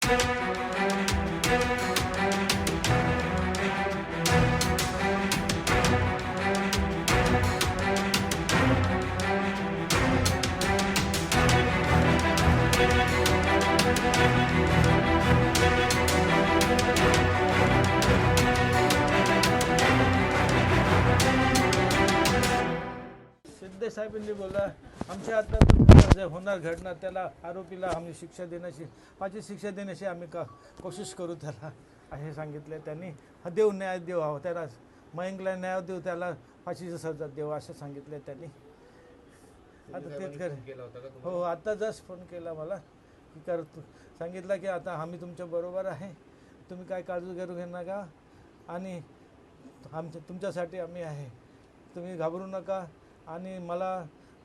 शिंदे साहेबांनी बोला आमच्या आता जे होणार घडणार त्याला आरोपीला आम्ही शिक्षा देण्याची फाशी शिक्षा देण्याची आम्ही कोशिश करू त्याला असे सांगितले त्यांनी. देऊ न्याय देऊ हवं त्याला, मयंकला न्याय देऊ, त्याला फाशीची सजा देऊ असं सांगितले त्यांनी. आता तेच कर हो, आता जस्ट फोन केला मला की सांगितलं की आता आम्ही तुमच्या बरोबर आहे, तुम्ही काय काळजी करू घेऊ नका आणि तुमच्यासाठी आम्ही आहे, तुम्ही घाबरू नका आणि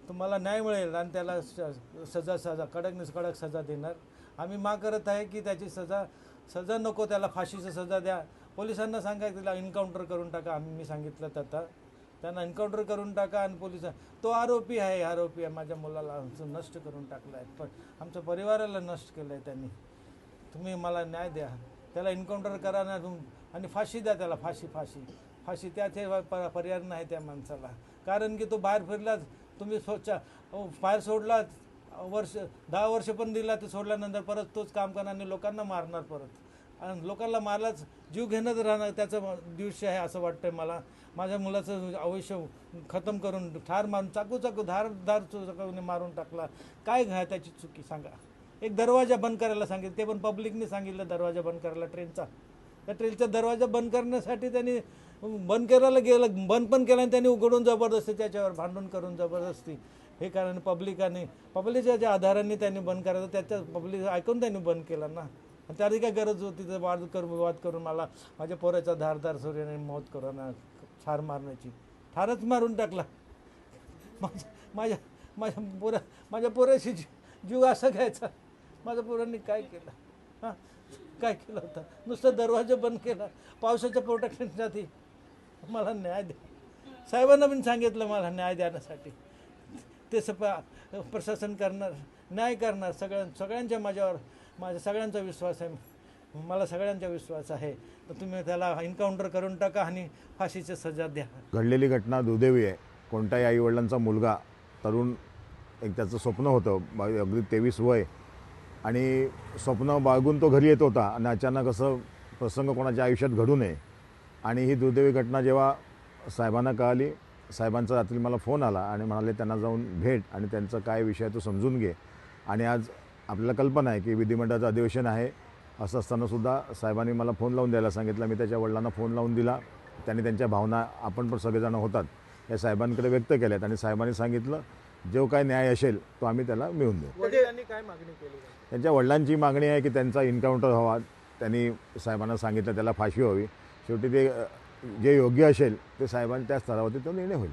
तुम्हाला न्याय मिळेल आणि त्याला सजा कडक सजा देणार. आम्ही माग करत आहे की त्याची सजा नको, त्याला फाशीची सजा द्या. पोलिसांना सांगा त्याला एन्काउंटर करून टाका. मी सांगितलं आता त्यांना एन्काउंटर करून टाका आणि तो आरोपी आहे, माझ्या मुलाला नष्ट करून टाकलं आहे, पण आमच्या परिवाराला नष्ट केलं आहे त्यांनी. तुम्ही मला न्याय द्या, त्याला एन्काउंटर करा ना आणि फाशी द्या त्याला, फाशी त्याचे पर्याय नाही त्या माणसाला. कारण की तो बाहेर फिरला, तुम्ही बाहेर सोडला 10 वर्ष पण दिला, ते सोडल्यानंतर परत तोच काम करणार आणि लोकांना मारणार परत, आणि लोकांना मारलाच जीव घेणंच राहणार त्याचं दिवशी आहे असं वाटतंय मला. माझ्या मुलाचं आयुष्य खतम करून ठार मारून चाकू धार चाकूने मारून टाकला. काय घ्या त्याची चुकी सांगा. एक दरवाजा बंद करायला सांगितलं, ते पण पब्लिकने सांगितलं दरवाजा बंद करायला ट्रेनचा. त्या ट्रेनचा दरवाजा बंद करण्यासाठी त्यांनी बंद करायला गेलं, बंद पण केला आणि त्यांनी उघडून जबरदस्ती त्याच्यावर भांडण करून जबरदस्ती हे कारण पब्लिकच्या ज्या आधारांनी त्यांनी बंद करायचं त्याच्या पब्लिक ऐकून त्यांनी बंद केलं ना. आणि त्याची काय गरज होती तर विवाद करून मला माझ्या पोराचा धारदार सूर्याने मौत करून ठार मारण्याची. ठारच मारून टाकला. माझ्या पोराशी जीव असा घ्यायचा. माझ्या पोरांनी काय केलं, हां काय केलं होतं, नुसतं दरवाजा बंद केला पावसाच्या प्रोटेक्शनसाठी. मला न्याय द्या. साहेबांना पण सांगितलं मला न्याय देण्यासाठी. ते प्रशासन करणार, न्याय करणार. सगळ्यांच्या माझ्या सगळ्यांचा विश्वास आहे, मला सगळ्यांचा विश्वास आहे. तर तुम्ही त्याला एन्काउंटर करून टाका आणि फाशीची सजा द्या. घडलेली घटना दुर्दैवी आहे. कोणत्याही आईवडिलांचा मुलगा तरुण एक त्याचं स्वप्न होतं, अगदी 23 वय, आणि स्वप्न बाळगून तो घरी येत होता आणि अचानक असं प्रसंग कोणाच्या आयुष्यात घडू नये. आणि ही दुर्दैवी घटना जेव्हा साहेबांना कळाली, साहेबांचा रात्री मला फोन आला आणि म्हणाले त्यांना जाऊन भेट आणि त्यांचा काय विषय तो समजून घे. आणि आज आपल्याला कल्पना आहे की विधिमंडळाचं अधिवेशन आहे, असं असतानासुद्धा साहेबांनी मला फोन लावून द्यायला सांगितलं. मी त्याच्या वडिलांना फोन लावून दिला. त्यांनी त्यांच्या भावना आपण पण सगळेजण होतात या साहेबांकडे व्यक्त केल्यात आणि साहेबांनी सांगितलं जो काय न्याय असेल तो आम्ही त्याला मिळवून देऊ. वडिलांनी काय मागणी केली? त्यांच्या वडिलांची मागणी आहे की त्यांचा एन्काउंटर व्हावा. त्यांनी साहेबांना सांगितलं त्याला फाशी व्हावी. शेवटी ते जे योग्य असेल ते साहेबांनी त्या स्तरावरती तो निर्णय होईल.